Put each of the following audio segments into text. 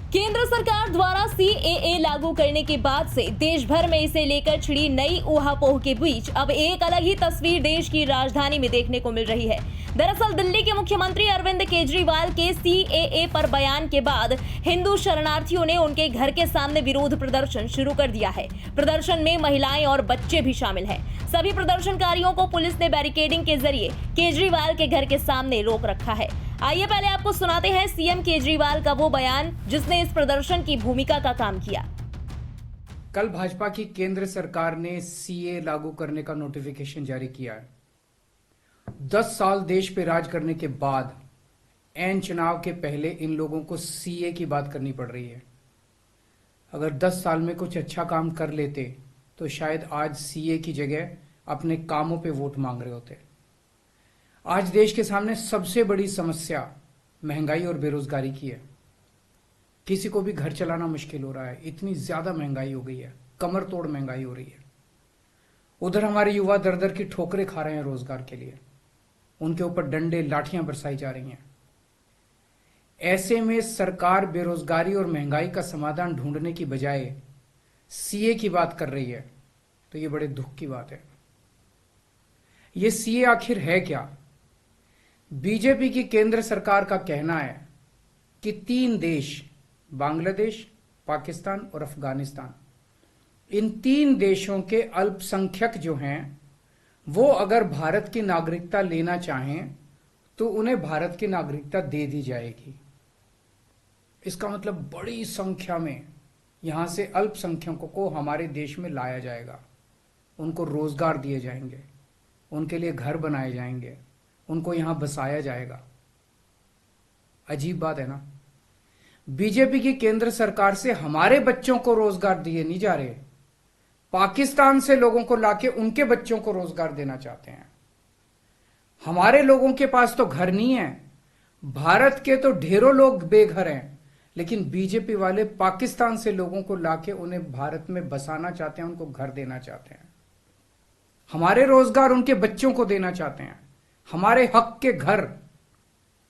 केंद्र सरकार द्वारा सीएए लागू करने के बाद से देश भर में इसे लेकर छिड़ी नई ऊहापोह के बीच अब एक अलग ही तस्वीर देश की राजधानी में देखने को मिल रही है। दरअसल दिल्ली के मुख्यमंत्री अरविंद केजरीवाल के सीएए पर बयान के बाद हिंदू शरणार्थियों ने उनके घर के सामने विरोध प्रदर्शन शुरू कर दिया है। प्रदर्शन में महिलाएं और बच्चे भी शामिल हैं। सभी प्रदर्शनकारियों को पुलिस ने बैरिकेडिंग के जरिए केजरीवाल के घर के सामने रोक रखा है। आइए पहले आपको सुनाते हैं सीएम केजरीवाल का वो बयान जिसने इस प्रदर्शन की भूमिका का काम किया। कल भाजपा की केंद्र सरकार ने सीए लागू करने का नोटिफिकेशन जारी किया है। 10 साल देश पे राज करने के बाद ऐन चुनाव के पहले इन लोगों को सीए की बात करनी पड़ रही है। अगर 10 साल में कुछ अच्छा काम कर लेते तो शायद आज सीए की जगह अपने कामों पे वोट मांग रहे होते। आज देश के सामने सबसे बड़ी समस्या महंगाई और बेरोजगारी की है। किसी को भी घर चलाना मुश्किल हो रहा है, इतनी ज्यादा महंगाई हो गई है, कमर तोड़ महंगाई हो रही है। उधर हमारे युवा दर दर की ठोकरें खा रहे हैं रोजगार के लिए, उनके ऊपर डंडे लाठियां बरसाई जा रही हैं। ऐसे में सरकार बेरोजगारी और महंगाई का समाधान ढूंढने की बजाय सीए की बात कर रही है, तो ये बड़े दुख की बात है। ये सीए आखिर है क्या? बीजेपी की केंद्र सरकार का कहना है कि 3 देश, बांग्लादेश, पाकिस्तान और अफगानिस्तान, इन 3 देशों के अल्पसंख्यक जो हैं वो अगर भारत की नागरिकता लेना चाहें तो उन्हें भारत की नागरिकता दे दी जाएगी। इसका मतलब बड़ी संख्या में यहां से अल्पसंख्यकों को हमारे देश में लाया जाएगा, उनको रोजगार दिए जाएंगे, उनके लिए घर बनाए जाएंगे, उनको यहां बसाया जाएगा। अजीब बात है ना। बीजेपी की केंद्र सरकार से हमारे बच्चों को रोजगार दिए नहीं जा रहे, पाकिस्तान से लोगों को लाके उनके बच्चों को रोजगार देना चाहते हैं। हमारे लोगों के पास तो घर नहीं है, भारत के तो ढेरों लोग बेघर हैं, लेकिन बीजेपी वाले पाकिस्तान से लोगों को लाके उन्हें भारत में बसाना चाहते हैं, उनको घर देना चाहते हैं। हमारे रोजगार उनके बच्चों को देना चाहते हैं, हमारे हक के घर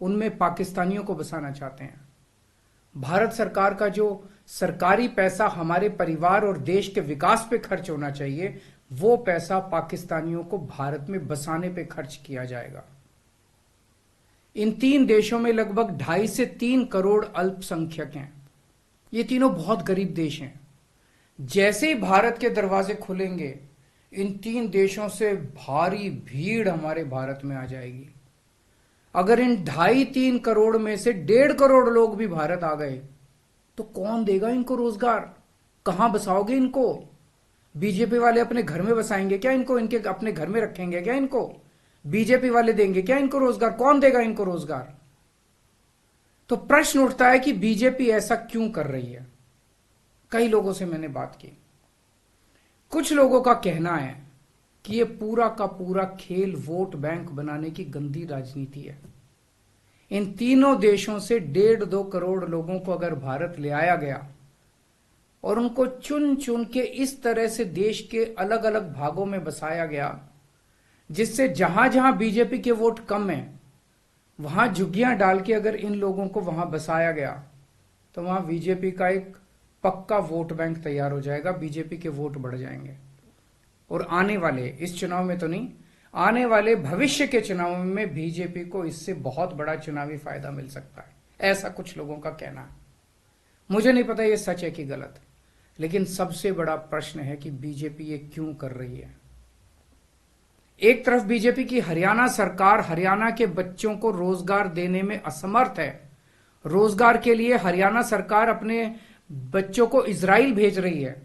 उनमें पाकिस्तानियों को बसाना चाहते हैं। भारत सरकार का जो सरकारी पैसा हमारे परिवार और देश के विकास पे खर्च होना चाहिए, वो पैसा पाकिस्तानियों को भारत में बसाने पे खर्च किया जाएगा। इन 3 देशों में लगभग 2.5 से 3 करोड़ अल्पसंख्यक हैं। ये तीनों बहुत गरीब देश हैं। जैसे ही भारत के दरवाजे खुलेंगे, इन 3 देशों से भारी भीड़ हमारे भारत में आ जाएगी। अगर इन 2.5-3 करोड़ में से 1.5 करोड़ लोग भी भारत आ गए तो कौन देगा इनको रोजगार? कहां बसाओगे इनको? बीजेपी वाले अपने घर में बसाएंगे क्या इनको? इनके अपने घर में रखेंगे क्या इनको? बीजेपी वाले देंगे क्या इनको रोजगार? कौन देगा इनको रोजगार? तो प्रश्न उठता है कि बीजेपी ऐसा क्यों कर रही है। कई लोगों से मैंने बात की, कुछ लोगों का कहना है कि ये पूरा का पूरा खेल वोट बैंक बनाने की गंदी राजनीति है। इन तीनों देशों से 1.5-2 करोड़ लोगों को अगर भारत ले आया गया और उनको चुन चुन के इस तरह से देश के अलग अलग भागों में बसाया गया, जिससे जहां जहां बीजेपी के वोट कम है वहां झुग्गियां डाल के अगर इन लोगों को वहां बसाया गया तो वहां बीजेपी का एक पक्का वोट बैंक तैयार हो जाएगा, बीजेपी के वोट बढ़ जाएंगे। और आने वाले इस चुनाव में तो नहीं, आने वाले भविष्य के चुनाव में बीजेपी को इससे बहुत बड़ा चुनावी फायदा मिल सकता है, ऐसा कुछ लोगों का कहना है। मुझे नहीं पता ये सच है कि गलत, लेकिन सबसे बड़ा प्रश्न है कि बीजेपी ये क्यों कर रही है। एक तरफ बीजेपी की हरियाणा सरकार हरियाणा के बच्चों को रोजगार देने में असमर्थ है। रोजगार के लिए हरियाणा सरकार अपने बच्चों को इजराइल भेज रही है।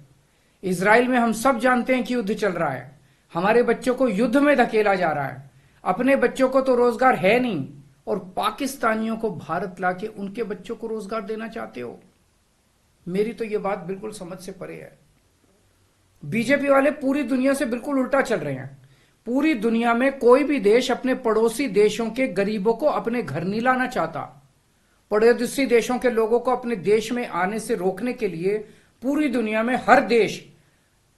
इजराइल में हम सब जानते हैं कि युद्ध चल रहा है, हमारे बच्चों को युद्ध में धकेला जा रहा है। अपने बच्चों को तो रोजगार है नहीं और पाकिस्तानियों को भारत लाके उनके बच्चों को रोजगार देना चाहते हो। मेरी तो यह बात बिल्कुल समझ से परे है। बीजेपी वाले पूरी दुनिया से बिल्कुल उल्टा चल रहे हैं। पूरी दुनिया में कोई भी देश अपने पड़ोसी देशों के गरीबों को अपने घर नहीं लाना चाहता। पड़ोसी देशों के लोगों को अपने देश में आने से रोकने के लिए पूरी दुनिया में हर देश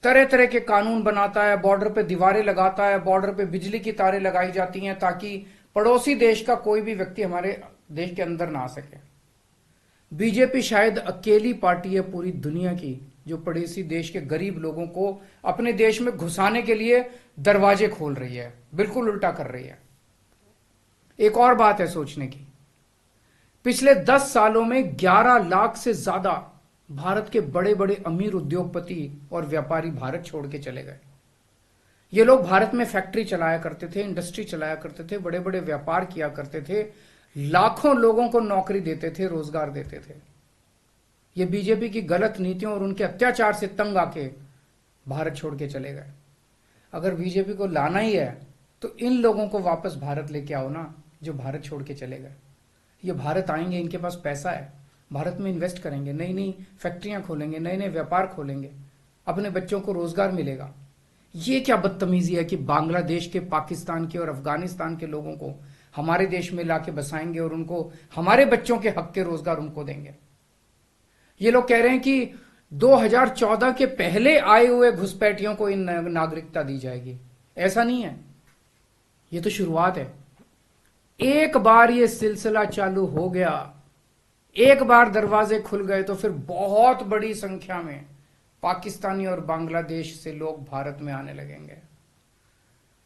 तरह तरह के कानून बनाता है, बॉर्डर पे दीवारें लगाता है, बॉर्डर पे बिजली की तारें लगाई जाती हैं ताकि पड़ोसी देश का कोई भी व्यक्ति हमारे देश के अंदर ना आ सके। बीजेपी शायद अकेली पार्टी है पूरी दुनिया की जो पड़ोसी देश के गरीब लोगों को अपने देश में घुसाने के लिए दरवाजे खोल रही है, बिल्कुल उल्टा कर रही है। एक और बात है सोचने की, पिछले 10 सालों में 11 लाख से ज्यादा भारत के बड़े बड़े अमीर उद्योगपति और व्यापारी भारत छोड़ के चले गए। ये लोग भारत में फैक्ट्री चलाया करते थे, इंडस्ट्री चलाया करते थे, बड़े बड़े व्यापार किया करते थे, लाखों लोगों को नौकरी देते थे, रोजगार देते थे। ये बीजेपी की गलत नीतियों और उनके अत्याचार से तंग आके भारत छोड़ के चले गए। अगर बीजेपी को लाना ही है तो इन लोगों को वापस भारत लेके आओ ना, जो भारत छोड़ के चले गए। ये भारत आएंगे, इनके पास पैसा है, भारत में इन्वेस्ट करेंगे, नई नई फैक्ट्रियां खोलेंगे, नए नए व्यापार खोलेंगे, अपने बच्चों को रोजगार मिलेगा। ये क्या बदतमीजी है कि बांग्लादेश के, पाकिस्तान के और अफगानिस्तान के लोगों को हमारे देश में लाके बसाएंगे और उनको हमारे बच्चों के हक के रोजगार उनको देंगे। ये लोग कह रहे हैं कि 2014 के पहले आए हुए घुसपैठियों को इन नागरिकता दी जाएगी। ऐसा नहीं है, ये तो शुरुआत है। एक बार ये सिलसिला चालू हो गया, एक बार दरवाजे खुल गए तो फिर बहुत बड़ी संख्या में पाकिस्तानी और बांग्लादेश से लोग भारत में आने लगेंगे।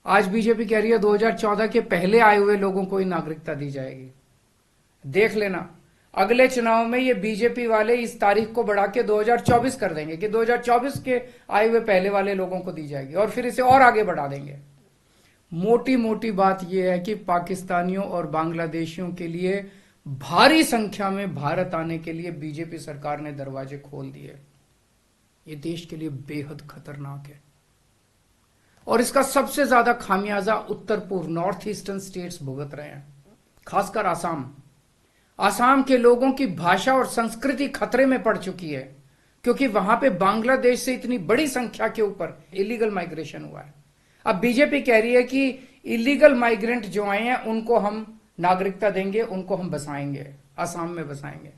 आज बीजेपी कह रही है 2014 के पहले आए हुए लोगों को ही नागरिकता दी जाएगी। देख लेना, अगले चुनाव में ये बीजेपी वाले इस तारीख को बढ़ा के 2024 कर देंगे कि 2024 के आए हुए पहले वाले लोगों को दी जाएगी और फिर इसे और आगे बढ़ा देंगे। मोटी मोटी बात यह है कि पाकिस्तानियों और बांग्लादेशियों के लिए भारी संख्या में भारत आने के लिए बीजेपी सरकार ने दरवाजे खोल दिए। ये देश के लिए बेहद खतरनाक है और इसका सबसे ज्यादा खामियाजा उत्तर पूर्व, नॉर्थ ईस्टर्न स्टेट्स भुगत रहे हैं, खासकर आसाम के लोगों की भाषा और संस्कृति खतरे में पड़ चुकी है क्योंकि वहां पे बांग्लादेश से इतनी बड़ी संख्या के ऊपर इलीगल माइग्रेशन हुआ है। अब बीजेपी कह रही है कि इलीगल माइग्रेंट जो आए हैं उनको हम नागरिकता देंगे, उनको हम बसाएंगे, आसाम में बसाएंगे।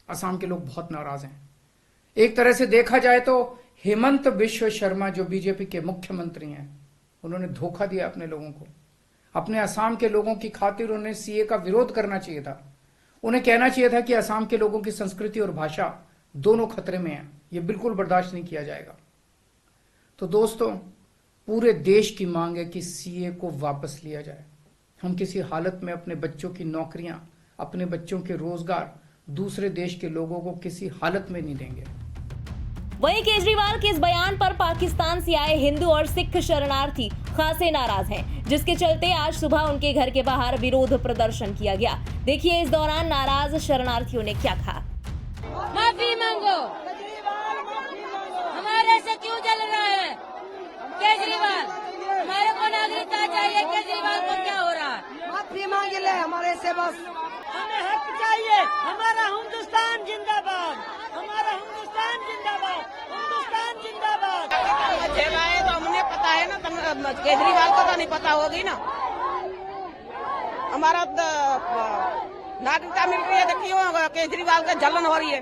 आसाम के लोग बहुत नाराज हैं। एक तरह से देखा जाए तो हेमंत बिश्व शर्मा जो बीजेपी के मुख्यमंत्री हैं, उन्होंने धोखा दिया अपने लोगों को। अपने असम के लोगों की खातिर उन्हें सीए का विरोध करना चाहिए था। उन्हें कहना चाहिए था कि असम के लोगों की संस्कृति और भाषा दोनों खतरे में है, ये बिल्कुल बर्दाश्त नहीं किया जाएगा। तो दोस्तों, पूरे देश की मांग है कि सीए को वापस लिया जाए। हम किसी हालत में अपने बच्चों की नौकरियां, अपने बच्चों के रोजगार दूसरे देश के लोगों को किसी हालत में नहीं देंगे। वहीं केजरीवाल के इस बयान पर पाकिस्तान से आए हिंदू और सिख शरणार्थी खासे नाराज हैं, जिसके चलते आज सुबह उनके घर के बाहर विरोध प्रदर्शन किया गया। देखिए इस दौरान नाराज शरणार्थियों ने क्या कहा। माफी मांगो, हमारे से क्यों जल रहा है केजरीवाल? हमारे को नागरिकता चाहिए, केजरीवाल को क्या हो रहा है? माफी मांग ले हमारे से, बस हमें हक चाहिए। हमारा हिंदुस्तान जिंदाबाद, हमारा हिंदुस्तान जिंदाबाद, हिंदुस्तान जिंदाबाद। झेलाए तो हमने पता है ना, केजरीवाल को तो नहीं पता होगी ना। हमारा नागरिकता मिल रही है तो क्यों केजरीवाल का जलन हो रही है?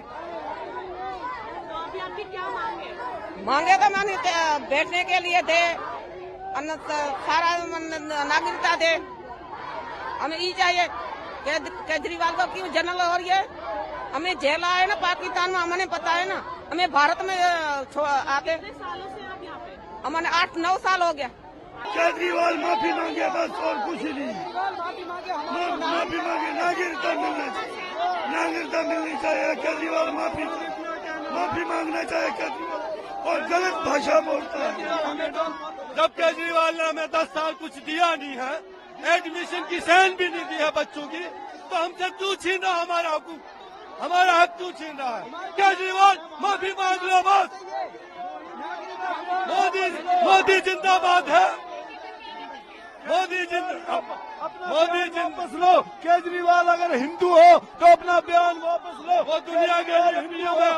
मांगे तो मांगे बैठने के लिए थे, सारा नागरिकता दे, हमें ये चाहिए। केजरीवाल को क्यों जलन हो रही है? हमें झेला है ना पाकिस्तान में, हमें पता है ना। हमें भारत में आते हमें 8-9 साल हो गया। केजरीवाल माफी मांगे बस, और कुछ नहीं। माफी मांगे, नागरिकता मिलनी चाहिए। केजरीवाल माफी मांगना चाहिए केजरीवाल, और गलत भाषा बोलता है। जब केजरीवाल ने हमें 10 साल कुछ दिया नहीं है, एडमिशन की सहन भी नहीं दी है बच्चों की, तो हमसे क्यों छीन रहा हमारा हक? हमारा हक क्यों छीन रहा है? केजरीवाल माफी मांग लो बस। मोदी जिंदाबाद है, मोदी वापस लो। केजरीवाल अगर हिंदू हो तो अपना बयान वापस लो। वो दुनिया के लिए पीएम है,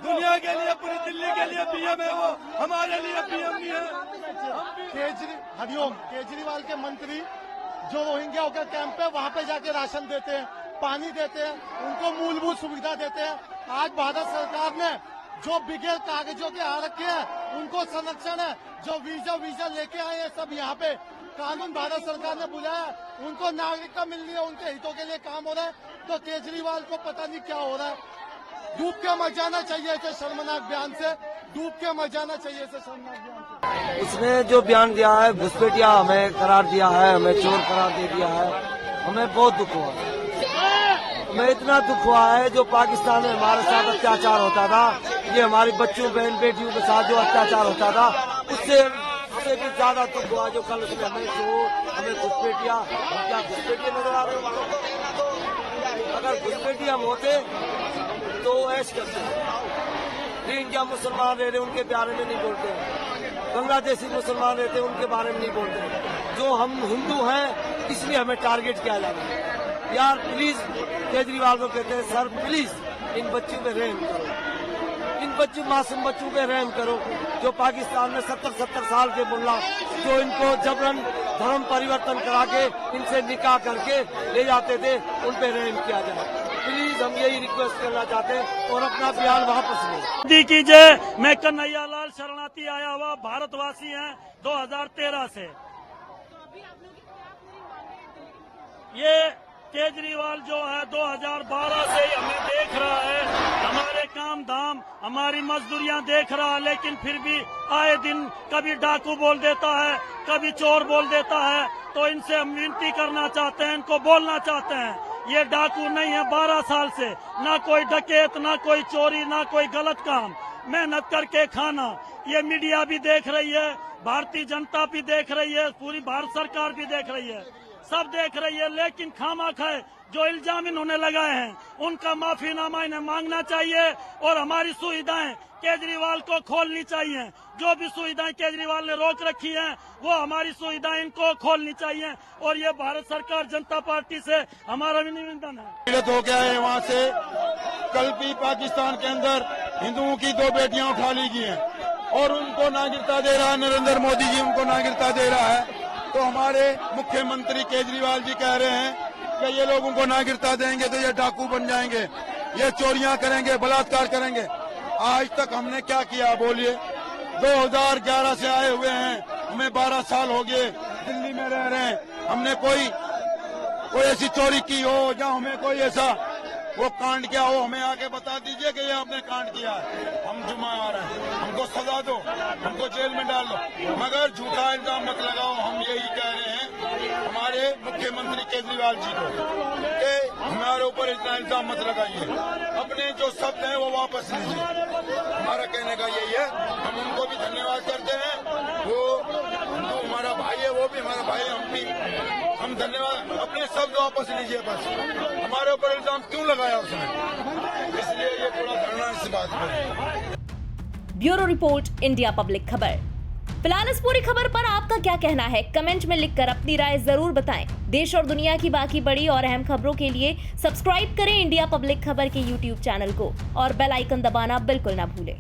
दुनिया के लिए, पूरी दिल्ली के लिए पीएम है, वो हमारे लिए पीएम नहीं है। हरिओम, केजरीवाल के मंत्री जो रोहिंग्या के कैंप है वहाँ पे जाके राशन देते हैं, पानी देते हैं, उनको मूलभूत सुविधा देते हैं। आज भारत सरकार ने जो बिगैर कागजों के आ रखे हैं उनको संरक्षण है। जो वीजा लेके आए हैं सब यहाँ पे कानून भारत सरकार ने बुलाया, उनको नागरिकता मिल रही है, उनके हितों के लिए काम हो रहा है, तो केजरीवाल को पता नहीं क्या हो रहा है। डूब के मर जाना चाहिए इसे शर्मनाक बयान से, डूब के मर जाना चाहिए इसे शर्मनाक बयान से। इसने जो बयान दिया है, घुसपैठिया हमें करार दिया है, हमें चोर करार दे दिया है, हमें बहुत दुख हुआ। हमें इतना दुख हुआ है, जो पाकिस्तान में हमारे साथ अत्याचार होता था, ये हमारी बच्चों बहन बेटियों के साथ जो अत्याचार होता था, उससे भी ज्यादा दुख हुआ। जो कल उसने हमें चोर, हमें घुसपैठिया, हम क्या घुसपैठिया नजर आ रहे हैं? अगर घुसपैठिया हम होते तो ऐश करते। इंडिया मुसलमान रह रहे, उनके बारे में नहीं बोलते। बांग्लादेशी मुसलमान रहते, उनके बारे में नहीं बोलते। जो हम हिंदू हैं, इसलिए हमें टारगेट किया जा रहा है। यार प्लीज, केजरीवाल को कहते हैं सर प्लीज इन बच्चों पे रहम करो, इन बच्चों मासूम बच्चों पे रहम करो, जो पाकिस्तान में 70 साल के मुल्ला जो इनको जबरन धर्म परिवर्तन करा के इनसे निकाह करके ले जाते थे, उन पे रहम किया जाए। प्लीज हम यही रिक्वेस्ट करना चाहते हैं और अपना बयान वापस लें। मोदी की जय। मैं कन्हैया लाल शरणार्थी आया हुआ भारतवासी हैं 2013 से। ये केजरीवाल जो है 2012 से हमें देख रहा है, हमारे काम धाम हमारी मजदूरियां देख रहा है, लेकिन फिर भी आए दिन कभी डाकू बोल देता है, कभी चोर बोल देता है। तो इनसे हम विनती करना चाहते हैं, इनको बोलना चाहते हैं, ये डाकू नहीं है। 12 साल से ना कोई डकैत, ना कोई चोरी, ना कोई गलत काम, मेहनत करके खाना। ये मीडिया भी देख रही है, भारतीय जनता भी देख रही है, पूरी भारत सरकार भी देख रही है, सब देख रही है। लेकिन खामखा जो इल्जाम इन्होंने लगाए हैं, उनका माफीनामा इन्हें मांगना चाहिए और हमारी सुविधाएं केजरीवाल को खोलनी चाहिए। जो भी सुविधाएं केजरीवाल ने रोक रखी हैं, वो हमारी सुविधाएं इनको खोलनी चाहिए। और ये भारत सरकार जनता पार्टी से हमारा भी निवेदन है। पीड़ित हो गया है वहाँ से। कल भी पाकिस्तान के अंदर हिंदुओं की 2 बेटियां उठा ली गई हैं और उनको नागरिकता दे रहा है नरेंद्र मोदी जी, उनको नागरिकता दे रहा है। तो हमारे मुख्यमंत्री केजरीवाल जी कह रहे हैं कि ये लोग उनको नागरिकता देंगे तो ये डाकू बन जाएंगे, ये चोरियां करेंगे, बलात्कार करेंगे। आज तक हमने क्या किया बोलिए? 2011 से आए हुए हैं, हमें 12 साल हो गए, दिल्ली में रह रहे हैं। हमने कोई ऐसी चोरी की हो या हमें कोई ऐसा वो कांड किया हो, हमें आके बता दीजिए कि ये आपने कांड किया है। हम जुम्मा आ रहे हैं, हमको सजा दो, हमको जेल में डाल दो, मगर झूठा इल्जाम मत लगाओ। हम यही कह रहे हैं हमारे मुख्यमंत्री केजरीवाल जी को कि हमारे ऊपर इतना इल्जाम मत लगाइए, अपने जो शब्द हैं वो वापस लीजिए। हमारा कहने का यही है। हम उनको भी धन्यवाद करते हैं, वो हिंदू हमारा भाई है, वो भी हमारा भाई, हम भी हम धन्यवाद। अपने शब्द वापस लीजिए, बस हमारे ऊपर इल्जाम क्यों लगाया उसने, इसलिए ये थोड़ा धरना इस बात पर। ब्यूरो रिपोर्ट, इंडिया पब्लिक खबर। फिलहाल इस पूरी खबर पर आपका क्या कहना है, कमेंट में लिखकर अपनी राय जरूर बताएं। देश और दुनिया की बाकी बड़ी और अहम खबरों के लिए सब्सक्राइब करें इंडिया पब्लिक खबर के YouTube चैनल को और बेल आइकन दबाना बिल्कुल ना भूलें।